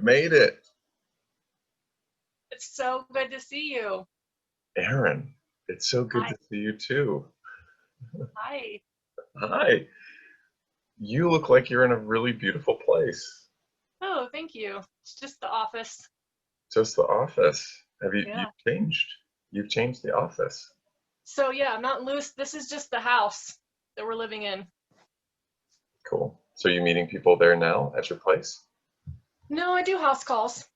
made it. It's so good to see you. Aaron, it's so good Hi. to see you too. Hi. Hi. You look like you're in a really beautiful place. Oh, thank you. It's just the office. Just the office. You've Yeah. changed? You've changed the office. So yeah, I'm not loose. This is just the house that we're living in. Cool. So you meeting people there now at your place? No, I do house calls.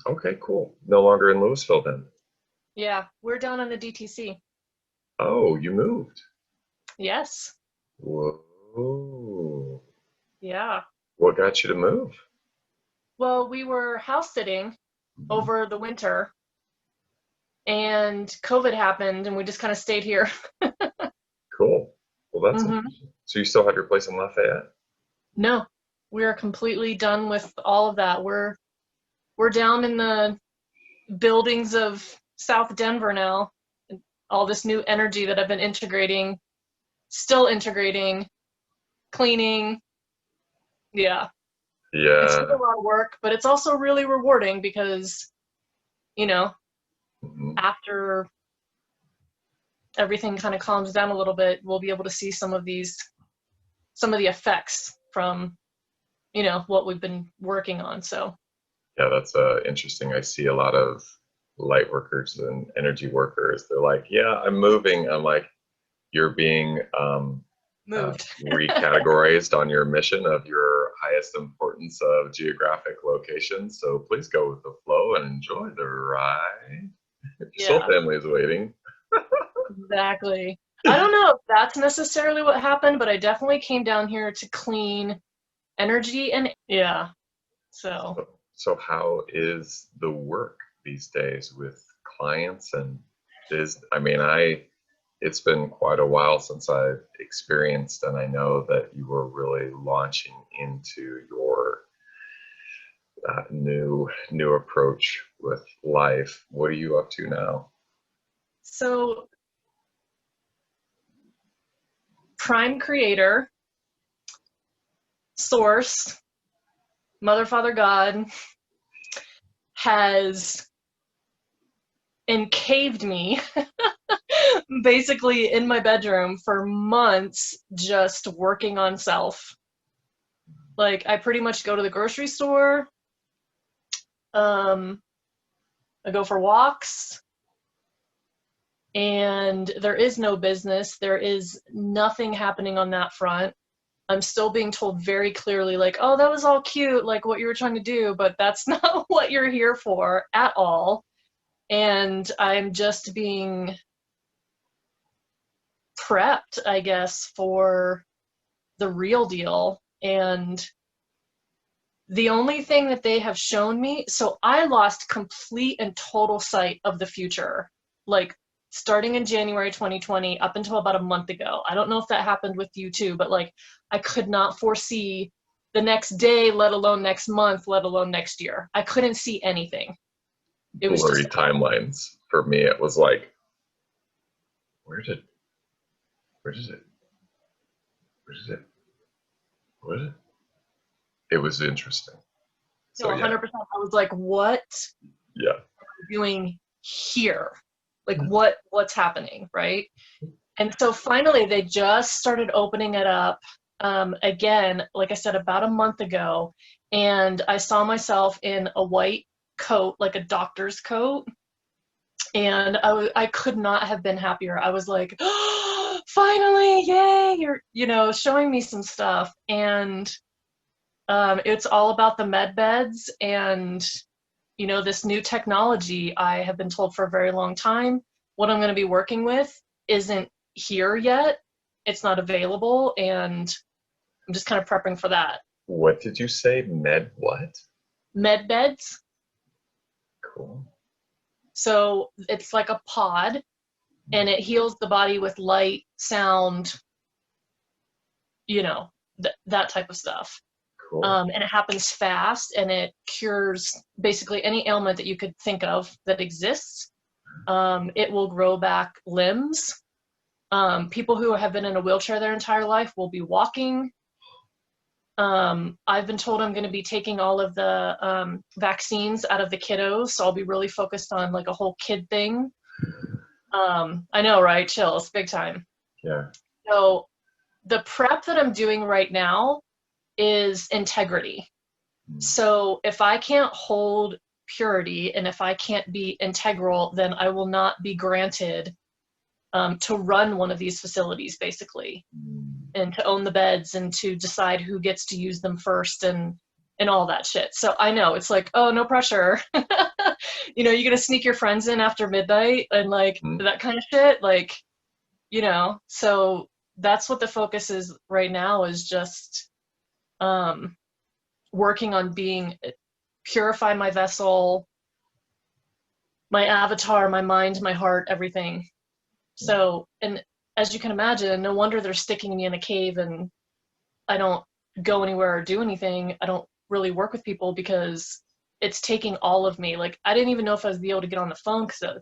Okay, cool. No longer in Louisville then. Yeah, we're down on the DTC. Oh, you moved. Yes. Whoa. Yeah. What got you to move? Well, we were house sitting Mhm. over the winter and COVID happened and we just kind of stayed here. Cool. Well, that's hmm interesting. So you still have your place in Lafayette? No, we are completely done with all of that. We're down in the buildings of South Denver now. All this new energy that I've been integrating, still integrating, cleaning. Yeah, it's been a Yeah. lot of work, but it's also really rewarding because, you know, Mhm. after everything kind of calms down a little bit, we'll be able to see some of the effects from, what we've been working on. So, Yeah, that's interesting. I see a lot of light workers and energy workers. They're like, "Yeah, I'm moving." I'm like, "You're being moved. recategorized on your mission of your highest importance of geographic location. So please go with the flow and enjoy the ride. If your soul Yeah, family is waiting." exactly. I don't know if that's necessarily what happened, but I definitely came down here to clean energy and yeah. So, So how is the work these days with clients and I mean, it's been quite a while since I've experienced, and I know that you were really launching into your new approach with life. What are you up to now? so prime creator, source, mother, father, God has encaved me basically in my bedroom for months just working on self. Like I pretty much go to the grocery store, um, I go for walks, and there is no business. There is nothing happening on that front. I'm still being told very clearly, like, oh, that was all cute, like what you were trying to do, but that's not what you're here for at all. And I'm just being prepped, I guess, for the real deal. And the only thing that they have shown me, so I lost complete and total sight of the future, like starting in January 2020 up until about a month ago. I don't know if that happened with you too, but like I could not foresee the next day, let alone next month, let alone next year. I couldn't see anything. It was Blurry just, timelines. For me, it was like, where did where does it where does it what is it? It was interesting. So yeah, 100%. I was like, what yeah. doing here? Like what's happening, right? And so finally they just started opening it up again, like I said, about a month ago. And I saw myself in a white coat, like a doctor's coat. And I could not have been happier. I was like, oh, finally, yay, you're, showing me some stuff. And it's all about the med beds and this new technology. I have been told for a very long time what I'm going to be working with isn't here yet. It's not available, and I'm just kind of prepping for that. What did you say? Med what? Med beds. Cool. So it's like a pod, and it heals the body with light, sound, that type of stuff. Cool. And it happens fast, and it cures basically any ailment that you could think of that exists. It will grow back limbs. People who have been in a wheelchair their entire life will be walking. I've been told I'm going to be taking all of the vaccines out of the kiddos, so I'll be really focused on like a whole kid thing. I know, right? Chills, big time. Yeah. So the prep that I'm doing right now is integrity. So if I can't hold purity and if I can't be integral, then I will not be granted to run one of these facilities, basically, and to own the beds and to decide who gets to use them first and all that shit. So I know it's like, oh, no pressure. You know, you're gonna sneak your friends in after midnight and like that kind of shit. Like, you know, so that's what the focus is right now, is just working on purify my vessel, my avatar, my mind, my heart, everything. So, and as you can imagine, no wonder they're sticking me in a cave and I don't go anywhere or do anything. I don't really work with people because it's taking all of me. Like, I didn't even know if I was be able to get on the phone because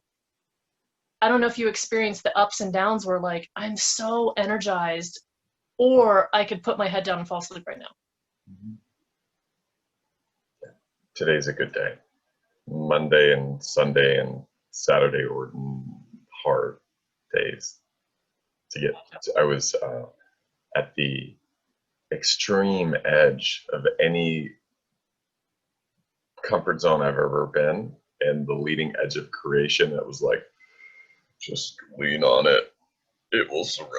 I don't know if you experienced the ups and downs where like I'm so energized, or I could put my head down and fall asleep right now. Today's a good day. Monday and Sunday and Saturday were hard days to get. I was at the extreme edge of any comfort zone I've ever been, and the leading edge of creation. That was like, just lean on it. It will surrender.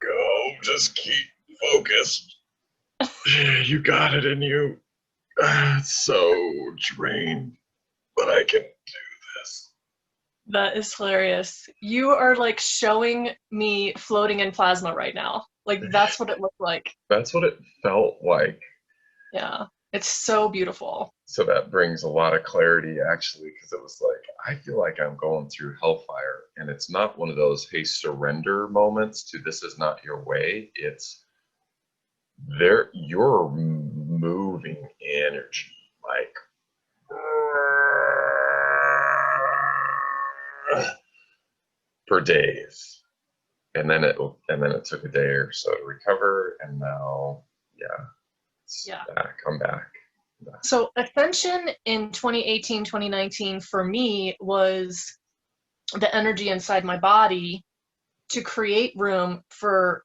Go. Just keep focused. You got it in you. It's so drained, but I can do this. That is hilarious. You are like showing me floating in plasma right now. Like that's what it looked like. That's what it felt like. Yeah. It's so beautiful. So that brings a lot of clarity, actually, because it was like, I feel like I'm going through hellfire, and it's not one of those, hey, surrender moments to this is not your way. It's there, you're moving energy like for days, and then it took a day or so to recover, and now, yeah, it's back. I'm back. So Ascension in 2018, 2019 for me was the energy inside my body to create room for,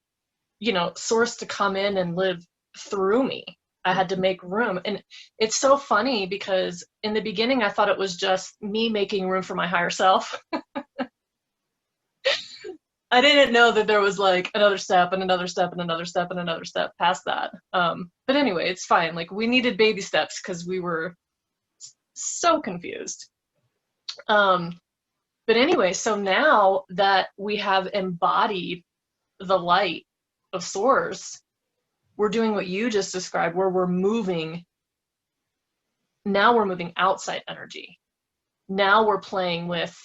you know, Source to come in and live through me. I had to make room. And it's so funny because in the beginning, I thought it was just me making room for my higher self. I didn't know that there was like another step and another step and another step and another step past that. But anyway, it's fine. Like we needed baby steps because we were so confused. But anyway, so now that we have embodied the light of Source, we're doing what you just described, where we're moving. Now we're moving outside energy. Now we're playing with,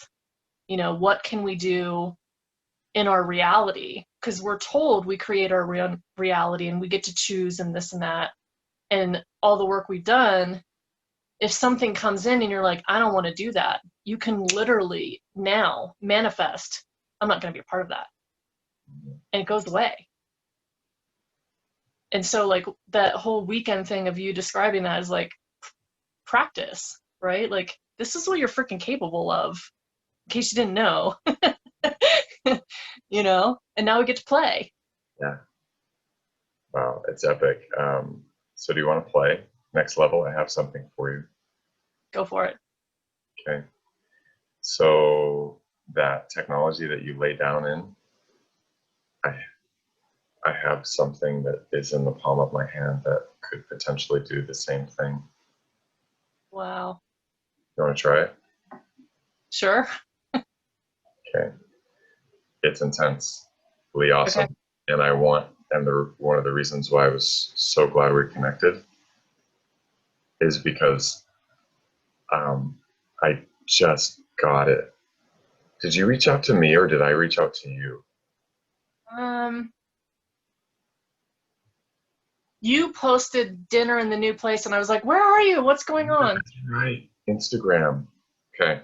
you know, what can we do in our reality? Because we're told we create our reality and we get to choose and this and that. And all the work we've done, if something comes in and you're like, I don't want to do that, you can literally now manifest, I'm not going to be a part of that. And it goes away. And so like that whole weekend thing of you describing that is like practice, right? Like this is what you're freaking capable of, in case you didn't know. You know, and now we get to play. Yeah. Wow, it's epic. So do you want to play? Next level, I have something for you. Go for it. Okay. So that technology that you lay down in, I have something that is in the palm of my hand that could potentially do the same thing. Wow. You want to try it? Sure. Okay. It's intensely awesome. Okay. And one of the reasons why I was so glad we connected is because I just got it. Did you reach out to me or did I reach out to you? You posted dinner in the new place and I was like, where are you? What's going on? Right. Instagram. Okay.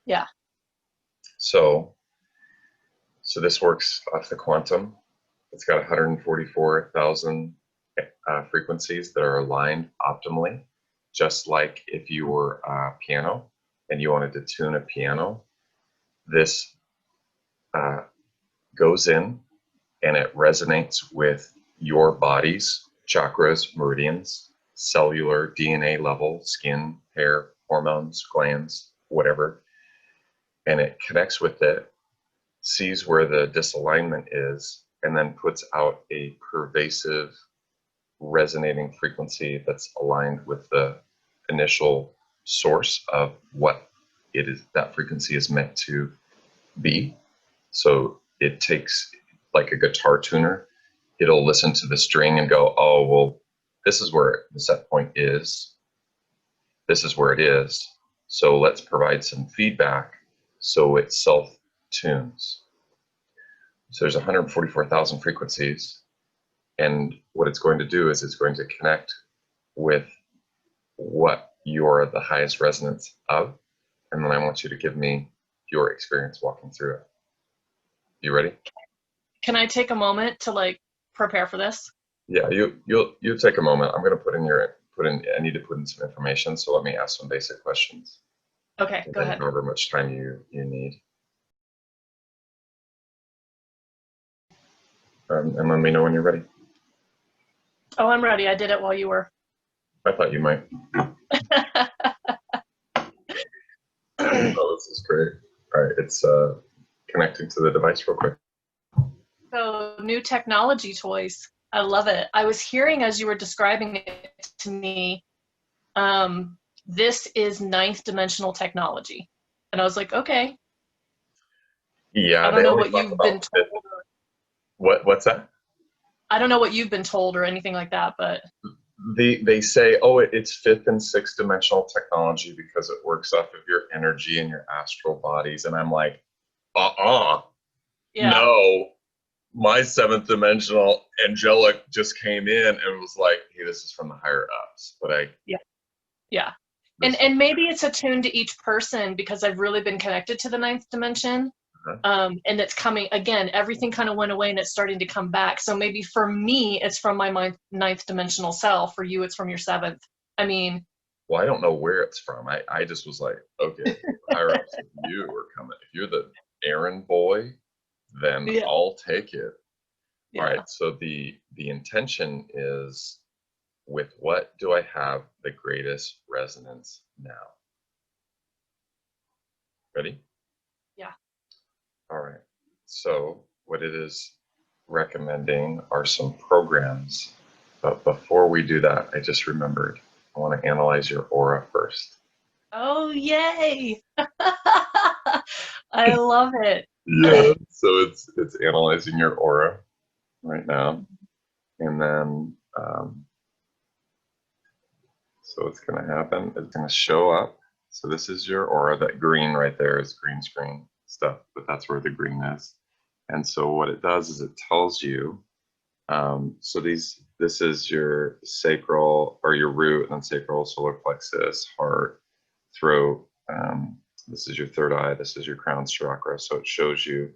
Yeah. So this works off the quantum. It's got 144,000 frequencies that are aligned optimally, just like if you were a piano and you wanted to tune a piano. This goes in and it resonates with your body's chakras, meridians, cellular, DNA level, skin, hair, hormones, glands, whatever. And it connects with it, sees where the disalignment is, and then puts out a pervasive resonating frequency that's aligned with the initial source of what it is that frequency is meant to be. So it takes, like a guitar tuner, it'll listen to the string and go, oh, well, this is where the set point is. This is where it is. So let's provide some feedback so it self-tunes. So there's 144,000 frequencies. And what it's going to do is it's going to connect with what you're the highest resonance of. And then I want you to give me your experience walking through it. You ready? Can I take a moment to like prepare for this? Yeah, you'll take a moment. I'm going to I need to put in some information. So let me ask some basic questions. Okay, go ahead. However much time you need. And let me know when you're ready. Oh, I'm ready. I did it while you were. I thought you might. Oh, this is great. All right, it's connecting to the device real quick. So, new technology toys. I love it. I was hearing as you were describing it to me, this is ninth dimensional technology. And I was like, okay. Yeah, I don't know what you've been told. What's that? I don't know what you've been told or anything like that, but They say, oh, it's fifth and sixth dimensional technology because it works off of your energy and your astral bodies. And I'm like, yeah. no. My seventh dimensional angelic just came in and was like, hey, this is from the higher ups. But yeah. And maybe it's attuned to each person because I've really been connected to the ninth dimension. And it's coming again, everything kind of went away and it's starting to come back. So maybe for me, it's from my ninth dimensional self. For you, it's from your seventh. I mean, well, I don't know where it's from. I just was like, okay, higher ups, if you are coming, if you're the errand boy, then yeah. I'll take it. Yeah. All right. So the intention is, with what do I have the greatest resonance now? Ready? Yeah. All right. So what it is recommending are some programs. But before we do that, I just remembered I want to analyze your aura first. Oh, yay. I love it. Yeah. So it's analyzing your aura right now. And then so what's going to happen, it's going to show up. So this is your aura. That green right there is green screen stuff, but that's where the green is. And so what it does is it tells you, so this is your sacral, or your root, and then sacral, solar plexus, heart, throat. This is your third eye. This is your crown chakra. So it shows you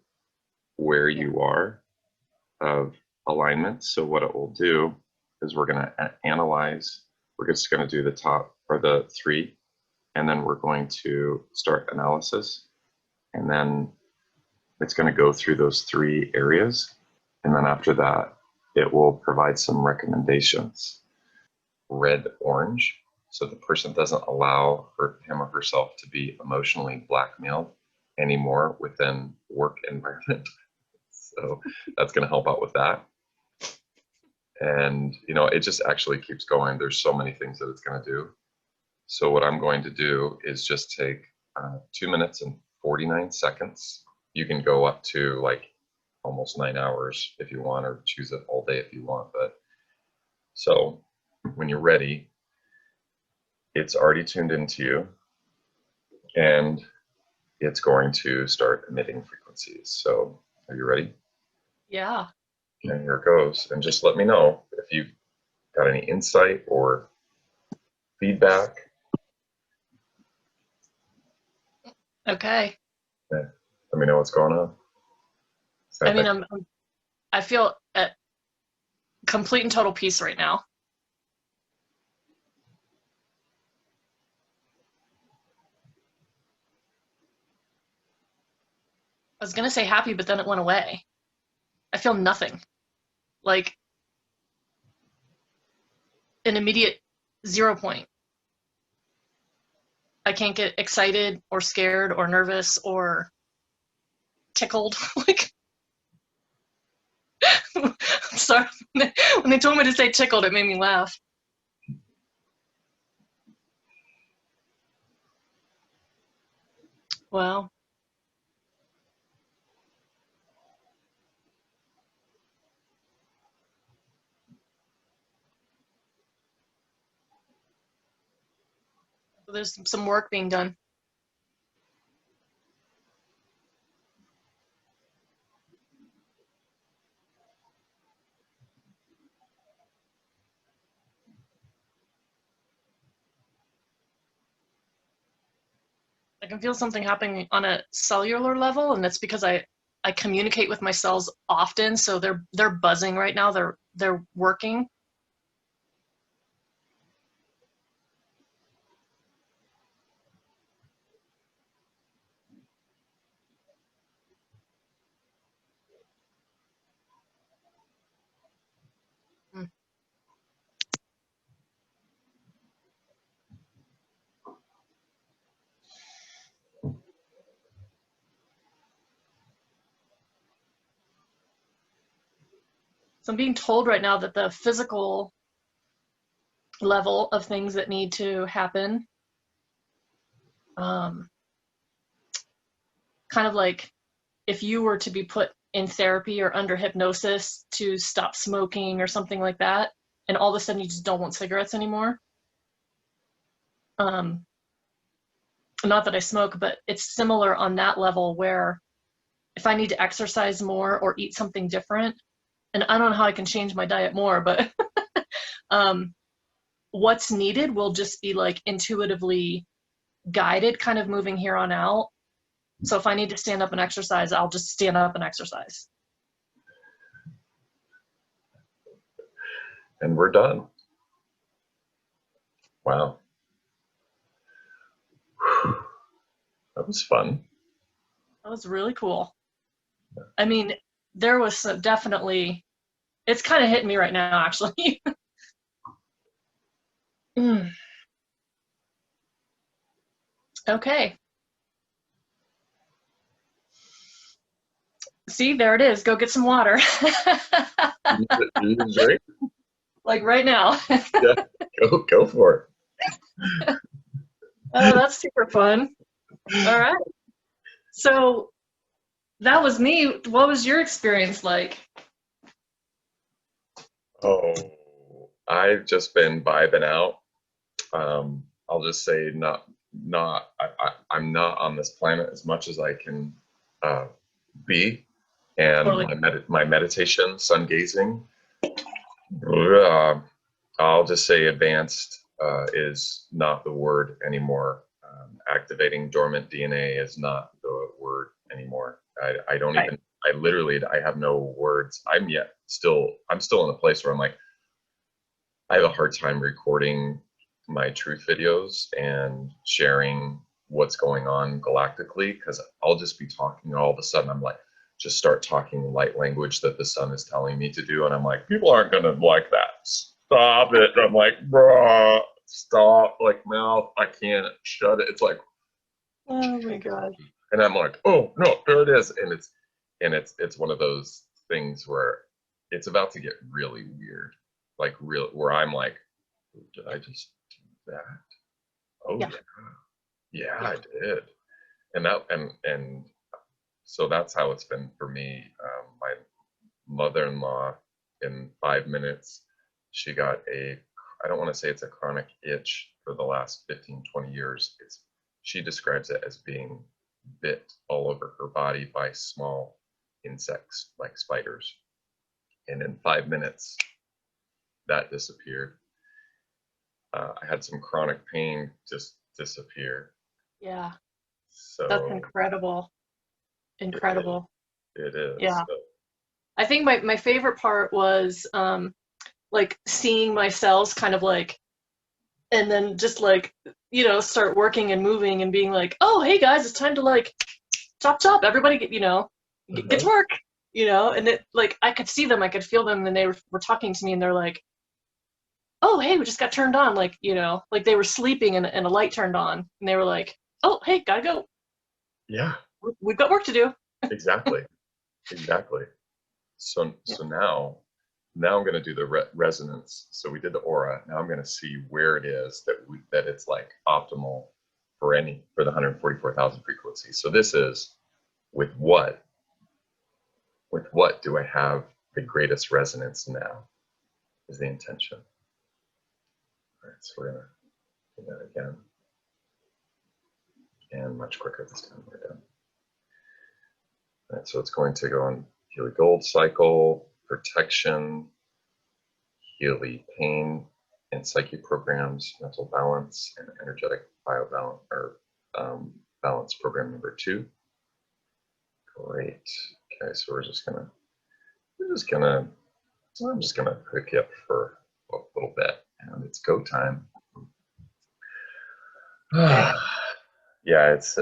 where you are of alignment. So what it will do is we're going to analyze. We're just going to do the top, or the three, and then we're going to start analysis. And then it's going to go through those three areas. And then after that, it will provide some recommendations. Red, orange. So the person doesn't allow him or herself to be emotionally blackmailed anymore within work environment. So that's going to help out with that. And, it just actually keeps going. There's so many things that it's going to do. So what I'm going to do is just take 2 minutes and 49 seconds. You can go up to like almost 9 hours if you want, or choose it all day if you want. But so when you're ready, it's already tuned into you and it's going to start emitting frequencies. So are you ready? Yeah. And here it goes. And just let me know if you've got any insight or feedback. Okay. Yeah. Let me know what's going on. I mean, I feel complete and total peace right now. I was gonna say happy, but then it went away. I feel nothing. Like an immediate 0 point. I can't get excited or scared or nervous or tickled. Like, I'm sorry. When they told me to say tickled, it made me laugh. Wow. There's some work being done. I can feel something happening on a cellular level, and that's because I communicate with my cells often, so they're buzzing right now. They're working. Mm. So I'm being told right now that the physical level of things that need to happen, kind of like if you were to be put in therapy or under hypnosis to stop smoking or something like that, and all of a sudden you just don't want cigarettes anymore. Not that I smoke, but it's similar on that level where if I need to exercise more or eat something different, and I don't know how I can change my diet more, but what's needed will just be like intuitively guided, kind of moving here on out. So if I need to stand up and exercise, I'll just stand up and exercise. And we're done. Wow. That was fun. That was really cool. I mean, there was definitely, it's kind of hitting me right now, actually. Okay. See, there it is. Go get some water. You drink? Like right now. Yeah, go for it. Oh, that's super fun. All right. So that was me. What was your experience like? Oh, I've just been vibing out. I'll just say I'm not on this planet as much as I can be, and Totally. my meditation, sun gazing. I'll just say advanced is not the word anymore. Activating dormant DNA is not the word anymore. I don't Right. even. I have no words. I'm still in a place where I'm like, I have a hard time recording my truth videos and sharing what's going on galactically, because I'll just be talking, and all of a sudden I'm like, just start talking light language that the sun is telling me to do, and I'm like, people aren't gonna like that. Stop it. And I'm like, bruh, stop. Like, mouth, I can't shut it. It's like, Oh my God. and I'm like, oh no, there it is. And it's one of those things where it's about to get really weird, like real, where I'm like, did I just do that? Oh Yeah. yeah, Yeah. I did. And so that's how it's been for me. My mother-in-law, in 5 minutes, she got I don't want to say it's a chronic itch for the last 15, 20 years. She describes it as being bit all over her body by small insects like spiders. And in 5 minutes, that disappeared. I had some chronic pain just disappear. Yeah. That's So incredible. Incredible. it is. Yeah. So, I think my favorite part was like seeing my cells kind of like, and then just like, start working and moving and being like, oh, hey guys, it's time to like chop chop, everybody get, get to Uh-huh. work, and it like, I could see them, I could feel them, and they were talking to me, and they're like, oh, hey, we just got turned on, like, like they were sleeping and a light turned on, and they were like, oh, hey, gotta go, Yeah, we've got work to do. exactly. Exactly. So Yeah. so now I'm going to do the resonance. So we did the aura. Now I'm going to see where it is that it's like optimal for the 144,000 frequencies. So this is with what do I have the greatest resonance now is the intention. All right, so we're going to do that again. And much quicker this time. We're done. All right, so it's going to go on Healy Gold cycle, protection, Healy pain and psyche programs, mental balance, and energetic biobalance or balance program number 2. Great. Okay, so I'm just gonna hook you up for a little bit, and it's go time. Okay. Yeah, it's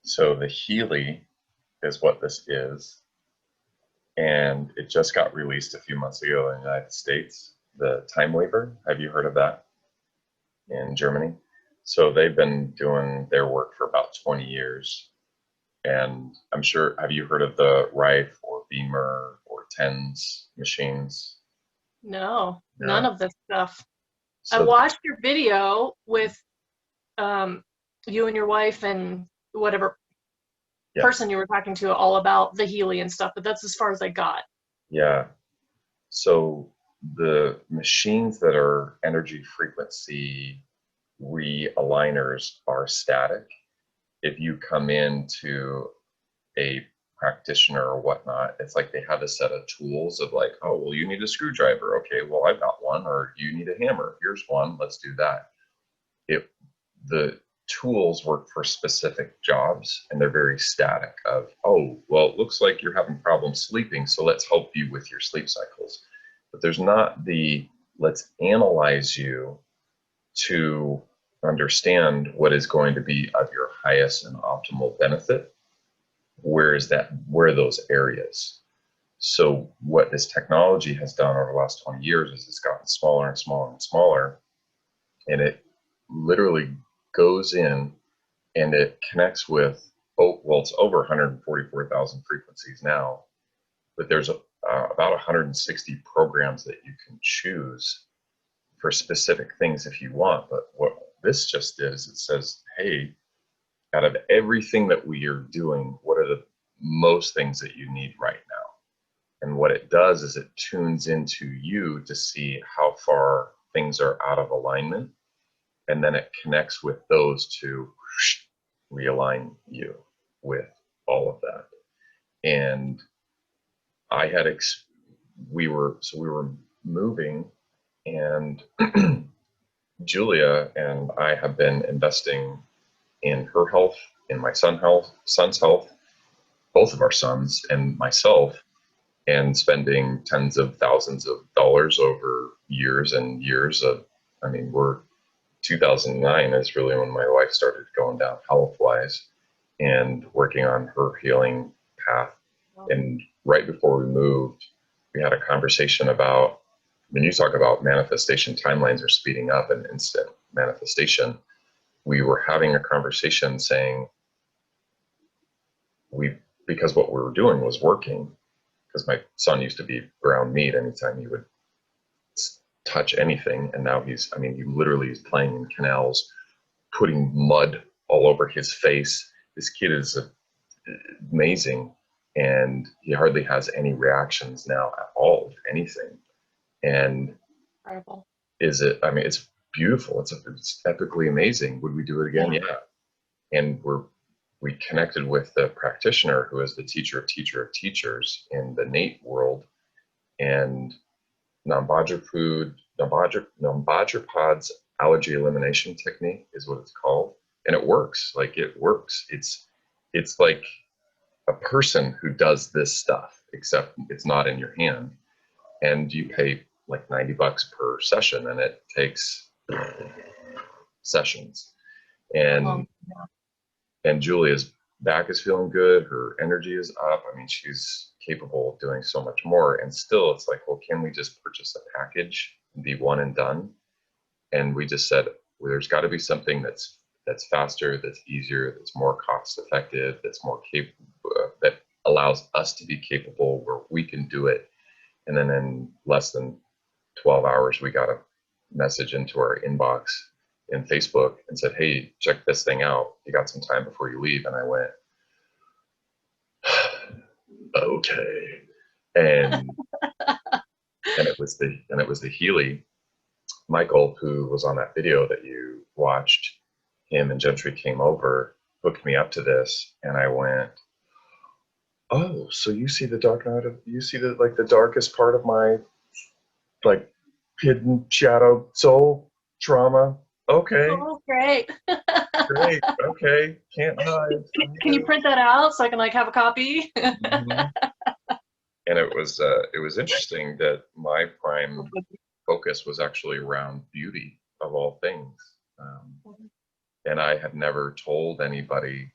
so the Healy is what this is, and it just got released a few months ago in the United States. The time waiver. Have you heard of that in Germany? So they've been doing their work for about 20 years. And I'm sure, have you heard of the Rife or Beamer or TENS machines? No, none No. of this stuff. I So watched your video with um, you and your wife and whatever yeah, person you were talking to all about the Healy and stuff, but that's as far as I got. yeah. So the machines that are energy frequency realigners are static. If you come into a practitioner or whatnot, it's like they have a set of tools of like, oh, well, you need a screwdriver. Okay, well, I've got one. Or you need a hammer. Here's one. Let's do that. The tools work for specific jobs, and they're very static of, oh, well, it looks like you're having problems sleeping, so let's help you with your sleep cycles. But there's not the let's analyze you to understand what is going to be of your highest and optimal benefit. Where are those areas? So what this technology has done over the last 20 years is it's gotten smaller and smaller and smaller, and it literally goes in and it connects with, oh, well, it's over 144,000 frequencies now, but there's about 160 programs that you can choose for specific things if you want. But what this just is, it says, hey, out of everything that we are doing, what are the most things that you need right now? And what it does is it tunes into you to see how far things are out of alignment. And then it connects with those to realign you with all of that. And I had, we were moving, and Julia and I have been investing in her health, in my son's health, both of our sons and myself, and spending tens of thousands of dollars over years and years of, I mean, 2009 is really when my wife started going down health-wise and working on her healing path. And right before we moved, we had a conversation about, when you talk about manifestation timelines are speeding up and instant manifestation, we were having a conversation saying because what we were doing was working, because my son used to be ground meat anytime he would touch anything, and now he literally is playing in canals, putting mud all over his face. This kid is amazing, and he hardly has any reactions now at all to anything. And Incredible. it's beautiful. It's epically amazing. Would we do it again? Yeah. And we connected with the practitioner who is the teacher of teachers in the NATE world, and non-Bajra pods allergy elimination technique is what it's called. And it works. Like, it works. It's like a person who does this stuff. except it's not in your hand, and you pay like $90 per session, and it takes sessions. And Julia's back is feeling good, her energy is up. I mean, she's capable of doing so much more. And still, it's like, well, can we just purchase a package and be one and done? And we just said, well, there's got to be something that's faster, that's easier, that's more cost effective, that's more capable, that allows us to be capable where we can do it. And then in less than 12 hours, we got a message into our inbox in Facebook and said, hey, check this thing out. You got some time before you leave? And I went, okay. And it was the Healy, Michael, who was on that video that you watched. Him and Gentry came over, hooked me up to this, and I went, oh, so you see the dark night of, you see the like the darkest part of my like hidden shadow soul trauma. Okay. Oh, great. Great. Okay. Can't hide. Can you print that out so I can like have a copy? Mm-hmm. And it was interesting that my prime focus was actually around beauty of all things. And I had never told anybody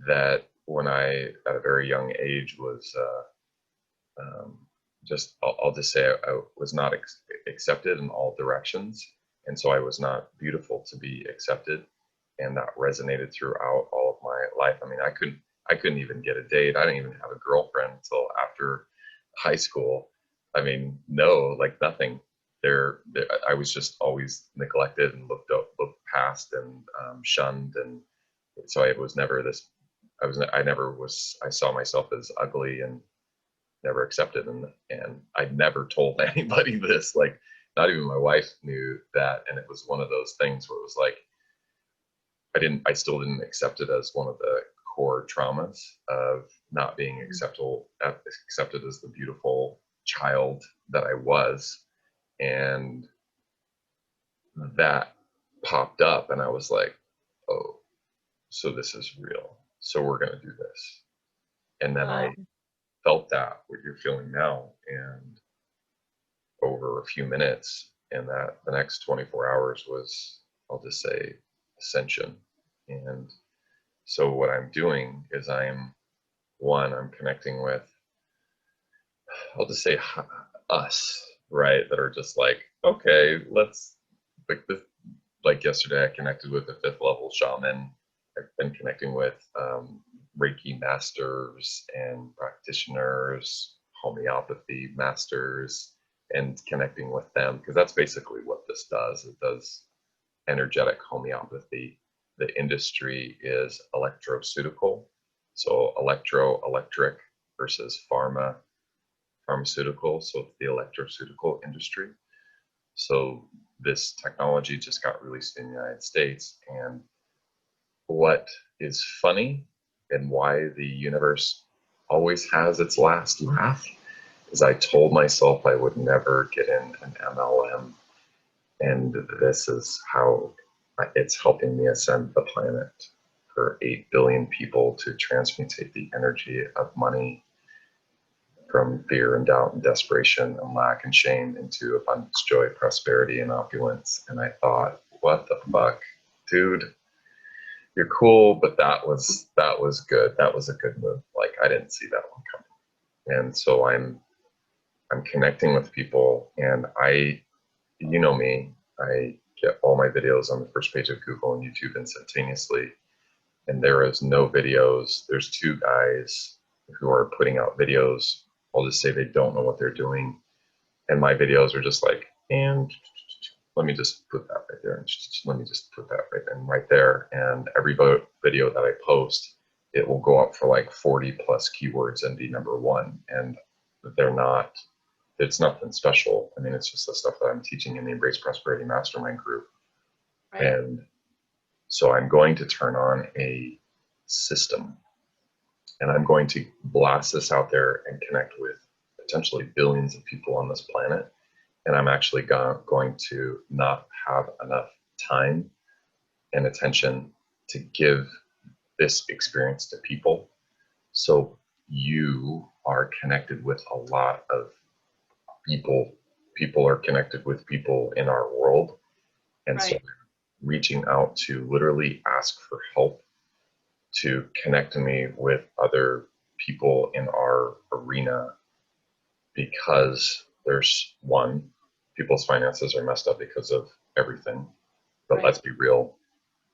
that when I, at a very young age, was I'll just say I was not accepted in all directions. And so I was not beautiful to be accepted. And that resonated throughout all of my life. I mean, I couldn't even get a date. I didn't even have a girlfriend until after high school. I mean, no, like nothing. I was just always neglected and looked past and shunned, and so I was never this. I saw myself as ugly and never accepted, and I never told anybody this. Like, not even my wife knew that, and it was one of those things where it was like I still didn't accept it as one of the core traumas of not being accepted as the beautiful child that I was. And that popped up, and I was like, oh, so this is real. So we're going to do this. And then I felt that, what you're feeling now, and over a few minutes, and that the next 24 hours was, I'll just say, ascension. And so what I'm doing is I'm connecting with, I'll just say, us, right, that are just like, okay, let's, like yesterday I connected with a 5th level shaman. I've been connecting with Reiki masters and practitioners, homeopathy masters, and connecting with them, because that's basically what this does. It does energetic homeopathy. The industry is electroceutical, so electric versus pharmaceutical, so it's the electroceutical industry. So this technology just got released in the United States, and what is funny and why the universe always has its last laugh is I told myself I would never get in an MLM, and this is how it's helping me ascend the planet for 8 billion people to transmutate the energy of money from fear and doubt and desperation and lack and shame into abundance, joy, prosperity, and opulence. And I thought, what the fuck, dude? You're cool, but that was good. That was a good move. Like, I didn't see that one coming. And so I'm connecting with people, and you know me, I get all my videos on the first page of Google and YouTube instantaneously. And there is no videos. There's 2 guys who are putting out videos. I'll just say they don't know what they're doing. And my videos are just like, and let me just put that right there. Let me just put that right there. And every video that I post, it will go up for like 40 plus keywords and be #1. And it's nothing special. I mean, it's just the stuff that I'm teaching in the Embrace Prosperity Mastermind group. Right. And so I'm going to turn on a system, and I'm going to blast this out there and connect with potentially billions of people on this planet. And I'm actually going to not have enough time and attention to give this experience to people. So you are connected with a lot of people. People are connected with people in our world. And so Right. reaching out to literally ask for help, to connect me with other people in our arena, because there's one, people's finances are messed up because of everything. But Right. let's be real,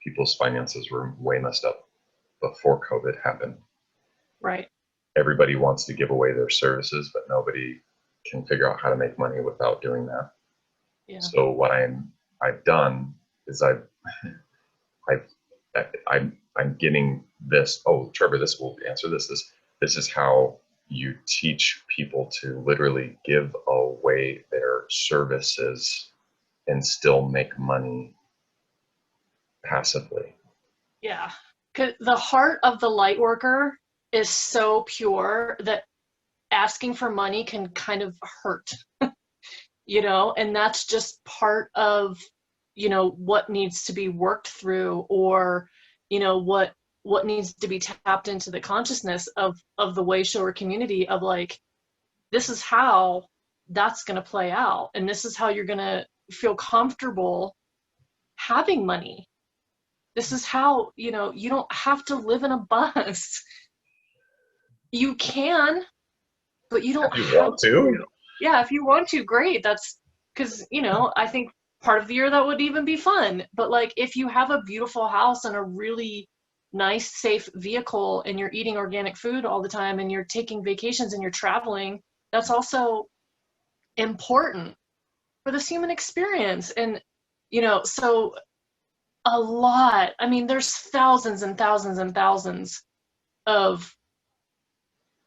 people's finances were way messed up before COVID happened. Right. Everybody wants to give away their services, but nobody can figure out how to make money without doing that. Yeah. So what I've done is I've I'm getting this. Oh, Trevor, this will answer this. This is how you teach people to literally give away their services and still make money passively. Yeah. 'Cause the heart of the light worker is so pure that asking for money can kind of hurt, and that's just part of, what needs to be worked through, or, what needs to be tapped into the consciousness of the way shower community of like, this is how that's going to play out. And this is how you're going to feel comfortable having money. This is how, you don't have to live in a bus. You can, but you don't If you have want to. Yeah, if you want to, great. That's because, I think part of the year that would even be fun. But like, if you have a beautiful house and a really nice, safe vehicle and you're eating organic food all the time and you're taking vacations and you're traveling, that's also important for this human experience. And, so a lot, I mean, there's thousands and thousands and thousands of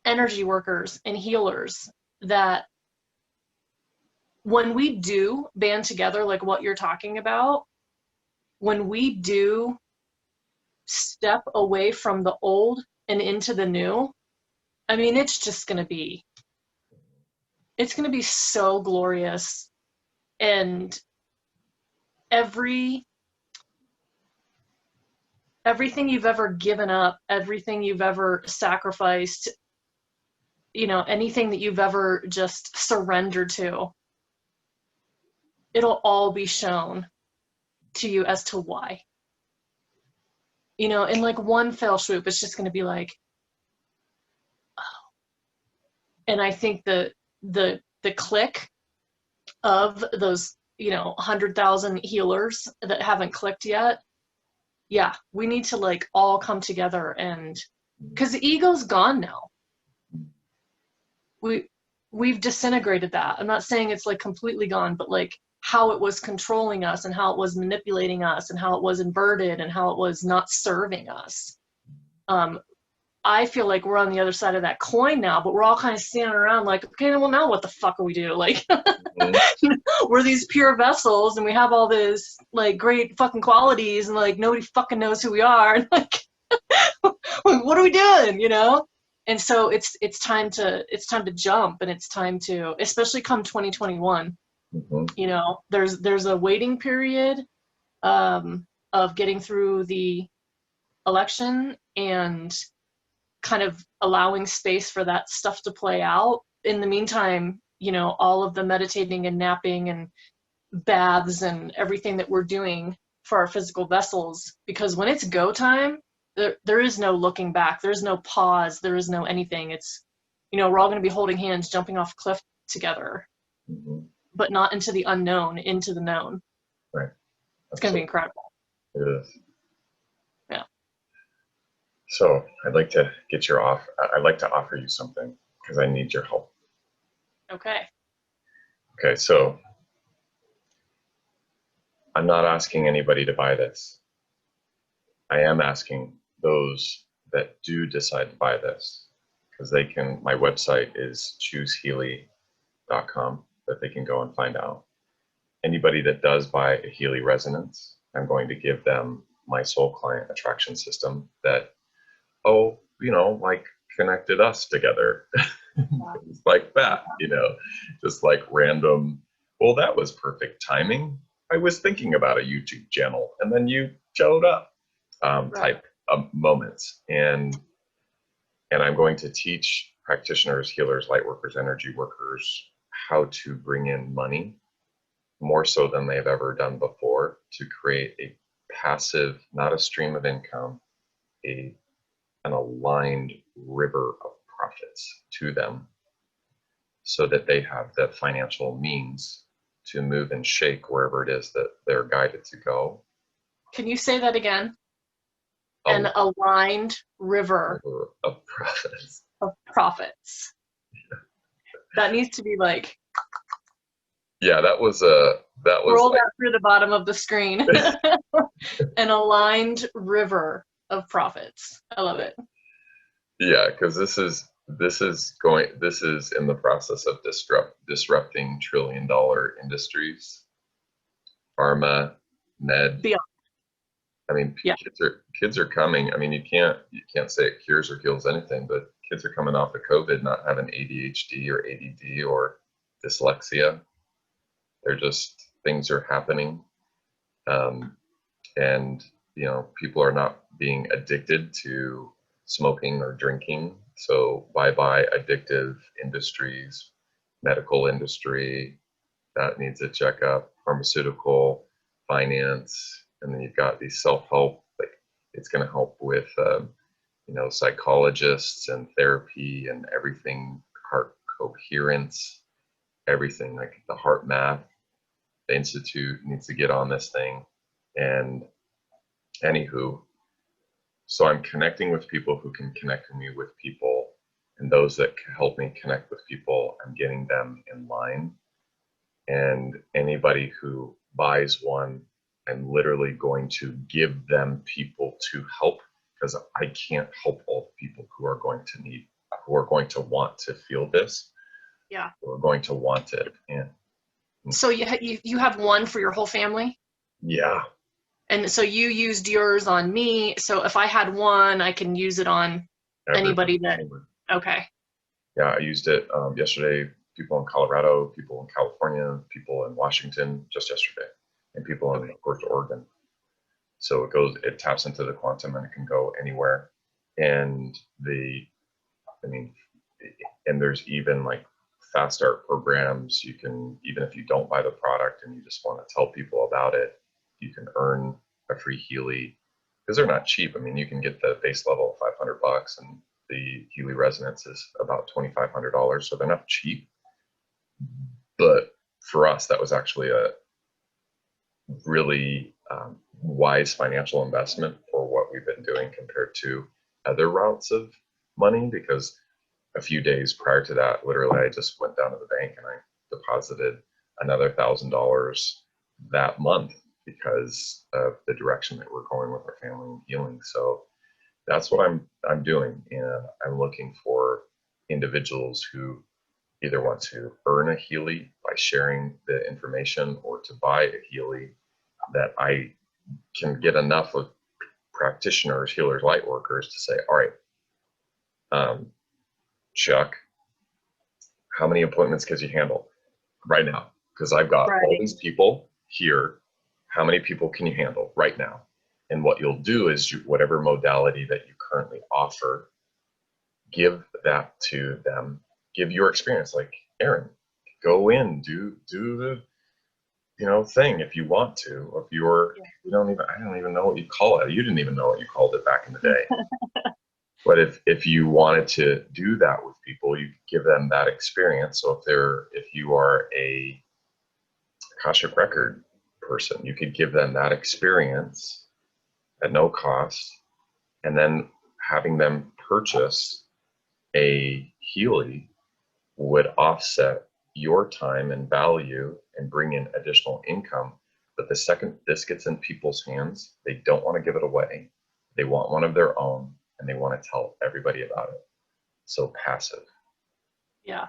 energy workers and healers that when we do band together, like what you're talking about, when we do step away from the old and into the new, I mean, it's going to be so glorious. And everything you've ever given up, everything you've ever sacrificed, anything that you've ever just surrendered to, it'll all be shown to you as to why. In like one fell swoop, it's just going to be like, oh. And I think the click of those, 100,000 healers that haven't clicked yet, yeah, we need to like all come together, and because the ego's gone now. We've disintegrated that. I'm not saying it's like completely gone, but like how it was controlling us and how it was manipulating us and how it was inverted and how it was not serving us. I feel like we're on the other side of that coin now, but we're all kind of standing around like, okay, well, now what the fuck do we do? Like, we're these pure vessels and we have all this like great fucking qualities and like nobody fucking knows who we are. And like, what are we doing? And so it's time to jump, and it's time to, especially come 2021, there's a waiting period of getting through the election and kind of allowing space for that stuff to play out. In the meantime, all of the meditating and napping and baths and everything that we're doing for our physical vessels, because when it's go time, there is no looking back. There's no pause. There is no anything. It's, we're all going to be holding hands, jumping off a cliff together, but not into the unknown, into the known. Right. It's going to be incredible. It is. Yeah. So I'd like to I'd like to offer you something because I need your help. Okay. Okay, so I'm not asking anybody to buy this. I am asking those that do decide to buy this, because my website is choosehealy.com, that they can go and find out. Anybody that does buy a Healy resonance, I'm going to give them my soul client attraction system that, like connected us together. It's like that, just like random, well, that was perfect timing. I was thinking about a YouTube channel and then you showed up, type of moments. And And I'm going to teach practitioners, healers, light workers, energy workers how to bring in money more so than they've ever done before to create a passive, not a stream of income, an aligned river of profits to them so that they have the financial means to move and shake wherever it is that they're guided to go. Can you say that again? A An aligned river river of profits. of profits. That needs to be like Yeah, that was roll like, that through the bottom of the screen. An aligned river of profits. I love it. yeah, because this is in the process of disrupting trillion-dollar industries, pharma, med. Beyond. I mean, Yeah. kids are coming. I mean, you can't say it cures or kills anything, but kids are coming off of COVID not having ADHD or ADD or dyslexia. They're just, things are happening, and people are not being addicted to smoking or drinking. So bye addictive industries, medical industry that needs a checkup, pharmaceutical, finance, and then you've got these self-help. Like it's going to help with psychologists and therapy and everything, heart coherence, everything like the heart math. The institute needs to get on this thing. And anywho, so I'm connecting with people who can connect me with people, and those that can help me connect with people, I'm getting them in line. And anybody who buys one, I'm literally going to give them people to help, because I can't help all the people who are going to want to feel this. Yeah. Who are going to want it. And so you have one for your whole family? yeah. And so you used yours on me. So if I had one, I can use it on anybody that, okay. Yeah, I used it yesterday. People in Colorado, people in California, people in Washington just yesterday, and people in, of course, Oregon. So it taps into the quantum and it can go anywhere. And and there's even like fast start programs. You can, even if you don't buy the product and you just want to tell people about it, you can earn a free Healy, because they're not cheap. I mean, you can get the base level $500, and the Healy Resonance is about $2,500, so they're not cheap. But for us, that was actually a really wise financial investment for what we've been doing compared to other routes of money, because a few days prior to that, literally, I just went down to the bank and I deposited another $1,000 that month because of the direction that we're going with our family and healing. So that's what I'm doing, and I'm looking for individuals who either want to earn a Healy by sharing the information, or to buy a Healy that I can get enough of practitioners, healers, light workers to say, all right, Chuck, how many appointments can you handle right now? Because I've got all these people here. How many people can you handle right now? And what you'll do is whatever modality that you currently offer, give that to them. Give your experience, like Aaron, go in, do the thing if you want to. Or if you're, I don't even know what you call it. You didn't even know what you called it back in the day. But if you wanted to do that with people, you give them that experience. So if you are a Akashic record person, you could give them that experience at no cost, and then having them purchase a Healy would offset your time and value and bring in additional income. But the second this gets in people's hands, they don't want to give it away. They want one of their own, and they want to tell everybody about it. So passive. Yeah.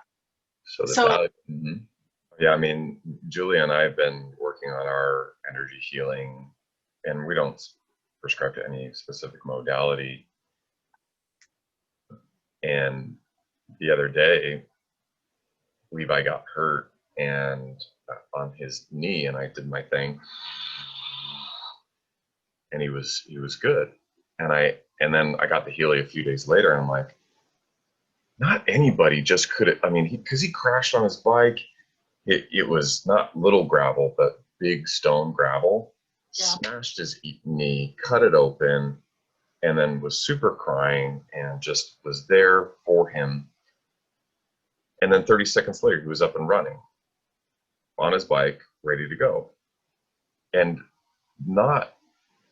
So the value. Yeah, I mean, Julia and I have been working on our energy healing, and we don't prescribe to any specific modality. And the other day, Levi got hurt and on his knee, and I did my thing, and he was good. And then I got the Healy a few days later, and I'm like, not anybody just could. I mean, because he crashed on his bike. It was not little gravel, but big stone gravel. Yeah. Smashed his knee, cut it open, and then was super crying and just was there for him. And then 30 seconds later, he was up and running on his bike, ready to go. And not,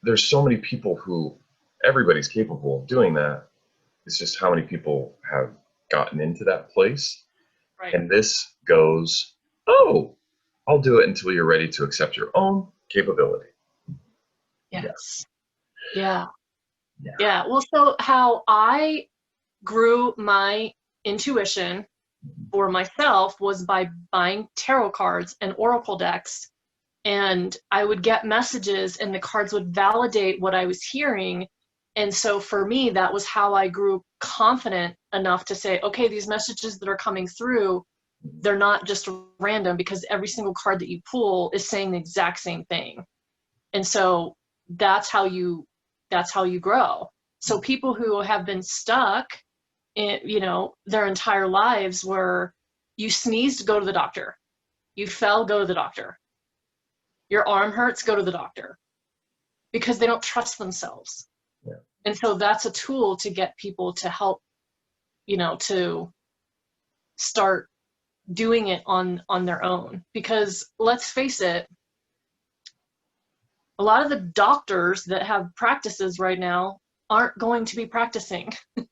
there's so many people who, everybody's capable of doing that. It's just how many people have gotten into that place. Right. And this goes, oh, I'll do it until you're ready to accept your own capability. Yes. Yeah. Yeah. Yeah. Well, so how I grew my intuition for myself was by buying tarot cards and oracle decks. And I would get messages and the cards would validate what I was hearing. And so for me, that was how I grew confident enough to say, okay, these messages that are coming through, they're not just random, because every single card that you pull is saying the exact same thing. And so that's how you grow. So people who have been stuck in, their entire lives, where you sneezed, go to the doctor. You fell, go to the doctor. Your arm hurts, go to the doctor, because they don't trust themselves. Yeah. And so that's a tool to get people to help, to start doing it on their own. Because let's face it, a lot of the doctors that have practices right now aren't going to be practicing. They're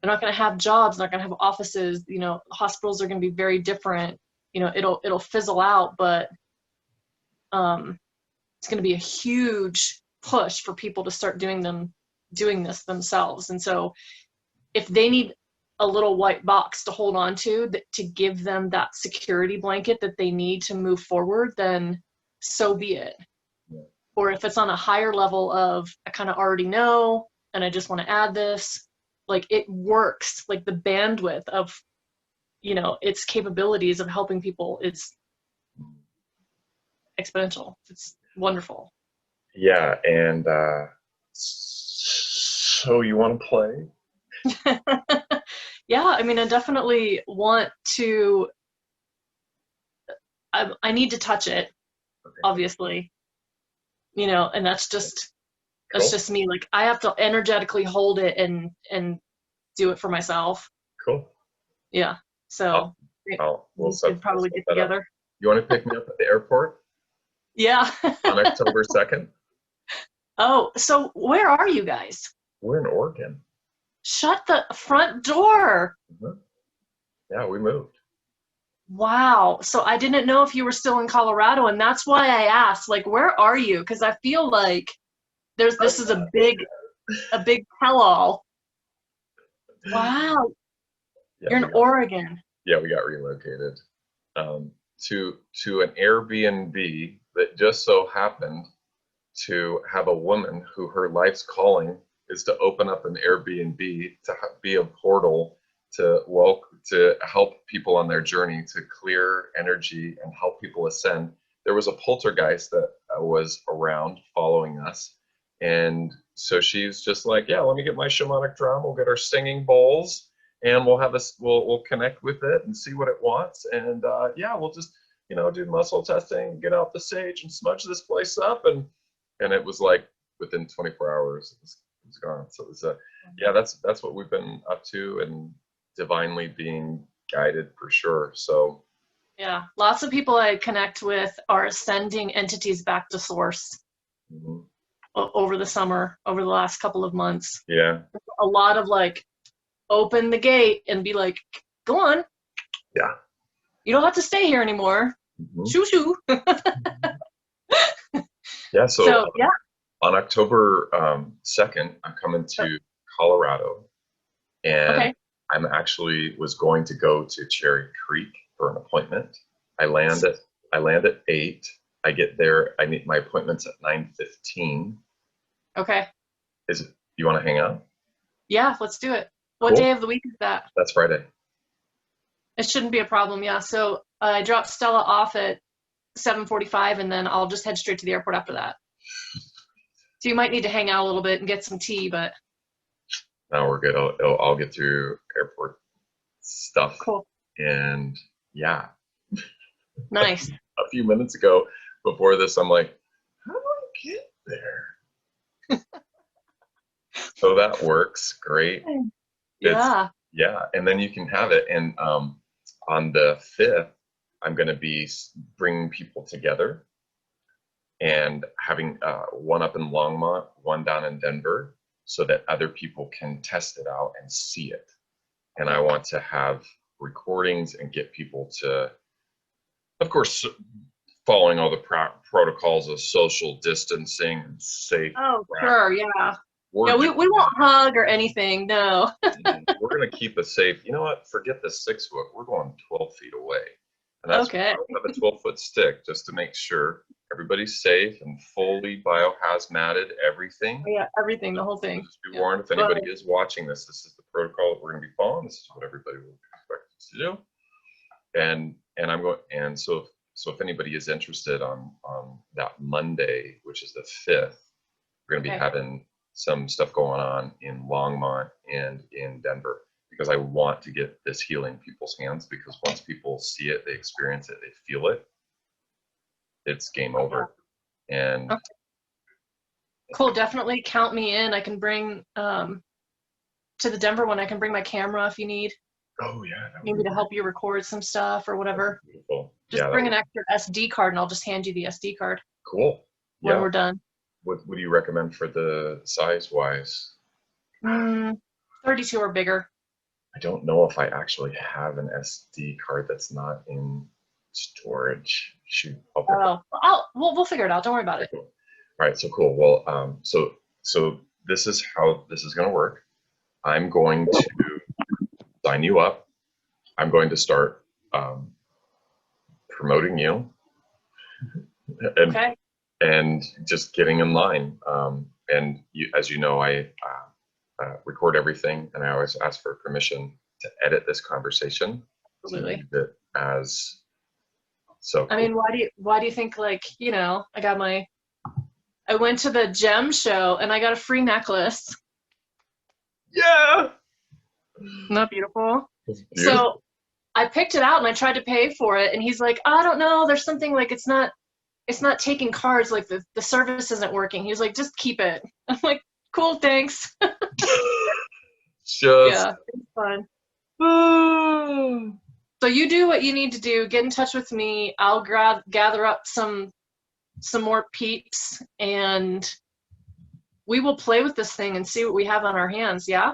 not going to have jobs, not going to have offices. Hospitals are going to be very different. It'll fizzle out, but it's going to be a huge push for people to start doing this themselves. And so if they need a little white box to hold on to give them that security blanket that they need to move forward, then so be it. Yeah. Or if it's on a higher level of, I kind of already know and I just want to add this, like, it works, like the bandwidth of its capabilities of helping people is exponential. It's wonderful. Yeah, and so you want to play? Yeah, I mean, I definitely want to. I need to touch it, Okay. obviously. And that's just Cool. me. Like, I have to energetically hold it and do it for myself. Cool. Yeah. So We'll could probably get together. You want to pick me up at the airport? Yeah. On October 2nd? Oh, so where are you guys? We're in Oregon. Shut the front door. Mm-hmm. Yeah, we moved. Wow. So I didn't know if you were still in Colorado, and that's why I asked, like, where are you? Because I feel like this is a big tell-all. Wow. Yeah, You're in Oregon. Yeah, we got relocated to an Airbnb that just so happened to have a woman who her life's calling is to open up an Airbnb to be a portal to help people on their journey to clear energy and help people ascend. There was a poltergeist that was around following us, and so she's just like, yeah, let me get my shamanic drum, we'll get our singing bowls, and we'll connect with it and see what it wants, and yeah, we'll just do muscle testing, get out the sage and smudge this place up, and it was like within 24 hours it was gone. So it was yeah, that's what we've been up to, and divinely being guided for sure. So yeah, lots of people I connect with are sending entities back to source. Mm-hmm. Over the summer, over the last couple of months. Yeah, a lot of like, open the gate and be like, go on. Yeah, you don't have to stay here anymore. Mm-hmm. Shoo shoo. Yeah, so yeah, on October 2nd, I'm coming to Colorado, and okay. I'm actually was going to go to Cherry Creek for an appointment. I land at 8. I get there. I meet my appointment's at 9:15. Okay. You want to hang out? Yeah, let's do it. What day of the week is that? That's Friday. It shouldn't be a problem. Yeah. So I drop Stella off at 7:45, and then I'll just head straight to the airport after that. So you might need to hang out a little bit and get some tea, but Now we're good. I'll get through airport stuff. Cool. And yeah, Nice. a few minutes ago before this, I'm like, how do I get there? So that works great. It's, Yeah. yeah. And then you can have it. And on the 5th, I'm going to be bringing people together and having one up in Longmont, one down in Denver, so that other people can test it out and see it. And I want to have recordings and get people to, of course, following all the protocols of social distancing and safe. Oh, sure. Yeah. We're Yeah, we won't hug or anything. No. we're going to keep it safe. You know what? Forget the 6 foot. We're going 12 feet away. And that's Okay. why I have a 12-foot stick, just to make sure everybody's safe and fully biohazmated, everything. Yeah, everything, the whole thing. Just be warned, if anybody is watching this, this is the protocol that we're going to be following. This is what everybody will expect us to do. And I'm going, and so if anybody is interested on that Monday, which is the 5th, we're going to be having some stuff going on in Longmont and in Denver, because I want to get this healing in people's hands, because once people see it, they experience it, they feel it, it's game over. And cool, definitely count me in. I can bring to the Denver one, I can bring my camera if you need. Oh yeah, maybe to help you record some stuff or whatever. Beautiful. Just bring an extra SD card and I'll just hand you the SD card. Cool. When we're done. What do you recommend for the size wise? 32 or bigger. I don't know if I actually have an SD card that's not in storage. Shoot. We'll figure it out. Don't worry about it. Cool. All right. So cool. Well, so this is how this is going to work. I'm going to sign you up. I'm going to start promoting you, and just getting in line. And you, as you know, I record everything, and I always ask for permission to edit this conversation. Absolutely. To use it as so. I mean, why do you think, like, you know, I went to the gem show and I got a free necklace. Yeah. Isn't that beautiful? So I picked it out and I tried to pay for it, and he's like, I don't know, there's something, like, it's not taking cards, like the service isn't working. He was like, just keep it. I'm like, cool, thanks. Yeah, it's fun. So you do what you need to do. Get in touch with me. I'll gather up some more peeps, and we will play with this thing and see what we have on our hands. Yeah.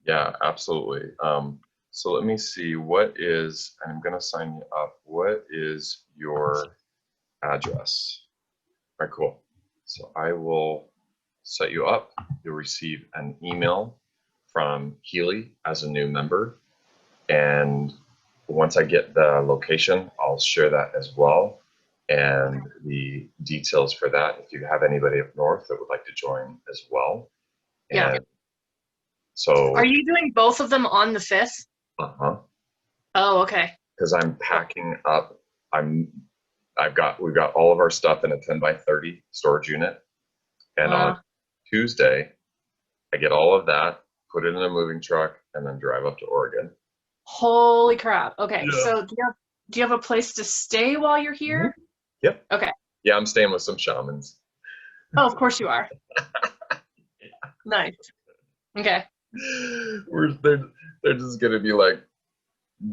Yeah, absolutely. So let me see. What is? I'm gonna sign you up. What is your address? All right, cool. So I will set you up. You'll receive an email from Healy as a new member, and once I get the location, I'll share that as well, and the details for that. If you have anybody up north that would like to join as well. Yeah. And so are you doing both of them on the 5th? Oh, okay. Because I'm packing up. We've got all of our stuff in a 10x30 storage unit, and on Tuesday, I get all of that, put it in a moving truck, and then drive up to Oregon. Holy crap! Okay, so do you have a place to stay while you're here? Mm-hmm. Yep. Okay. Yeah, I'm staying with some shamans. Oh, of course you are. Nice. Okay. They're just gonna be like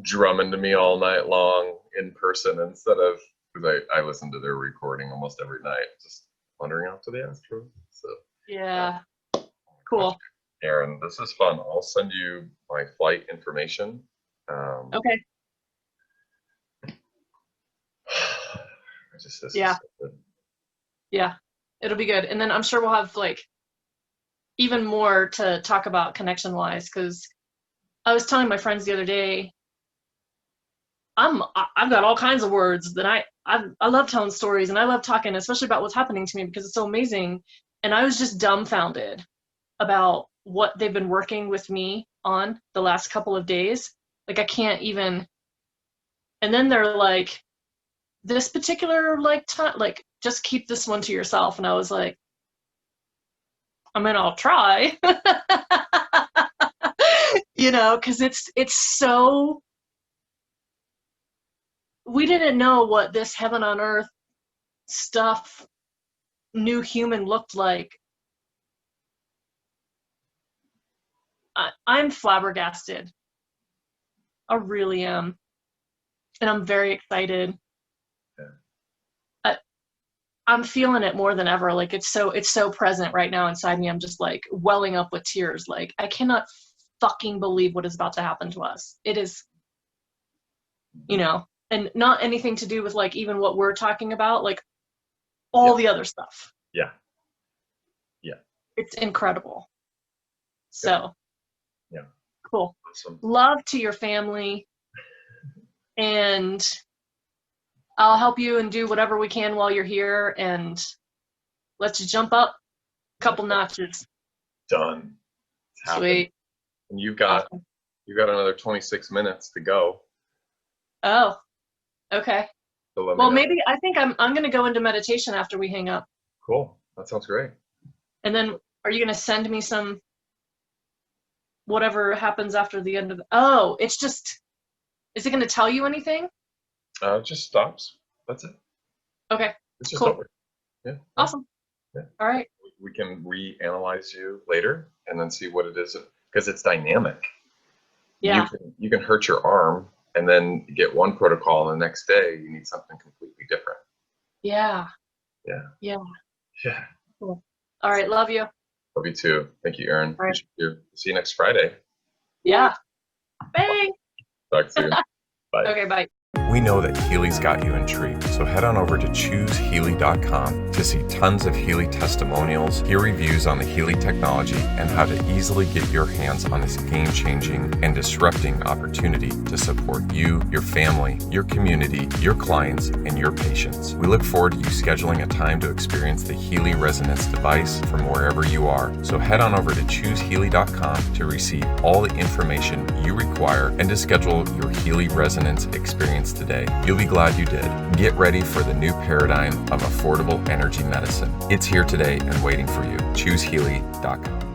drumming to me all night long in person, instead of, because I listen to their recording almost every night, just wandering out to the Astros. So yeah. Cool. Aaron, this is fun. I'll send you my flight information. Okay. Yeah. So yeah, it'll be good. And then I'm sure we'll have, like, even more to talk about connection wise, because I was telling my friends the other day, I've got all kinds of words that I love telling stories, and I love talking, especially about what's happening to me, because it's so amazing. And I was just dumbfounded about what they've been working with me on the last couple of days. Like, I can't even. And then they're like, this particular, like, time, like, just keep this one to yourself. And I was like, I mean, I'll try. You know, because it's so, we didn't know what this heaven on earth stuff, new human looked like. I'm flabbergasted. I really am. And I'm very excited. I'm feeling it more than ever. Like it's so present right now inside me. I'm just like welling up with tears. Like I cannot fucking believe what is about to happen to us. It is, you know, and not anything to do with like even what we're talking about, like all the other stuff. Yeah. It's incredible. So yeah. Cool. Awesome. Love to your family, and I'll help you and do whatever we can while you're here, and let's jump up a couple notches. Done. Sweet. And you've got another 26 minutes to go. Oh, okay. So well, maybe I think I'm going to go into meditation after we hang up. Cool. That sounds great. And then are you going to send me some whatever happens after the end of the, oh, it's just, is it going to tell you anything? It just stops. That's it. Okay. It's just cool. over. Yeah. Awesome. Yeah. All right. We can reanalyze you later and then see what it is, because it's dynamic. Yeah. You can hurt your arm and then get one protocol, and the next day you need something completely different. Yeah. Yeah. Yeah. Yeah. Cool. All right. Love you. Love you too. Thank you, Erin. Right. Appreciate you. See you next Friday. Yeah. Bang. Talk soon. Bye. Okay. Bye. We know that Healy's got you intrigued, so head on over to ChooseHealy.com to see tons of Healy testimonials, hear reviews on the Healy technology, and how to easily get your hands on this game-changing and disrupting opportunity to support you, your family, your community, your clients, and your patients. We look forward to you scheduling a time to experience the Healy Resonance device from wherever you are. So head on over to ChooseHealy.com to receive all the information you require and to schedule your Healy Resonance experience today. You'll be glad you did. Get ready for the new paradigm of affordable energy medicine. It's here today and waiting for you. ChooseHealy.com.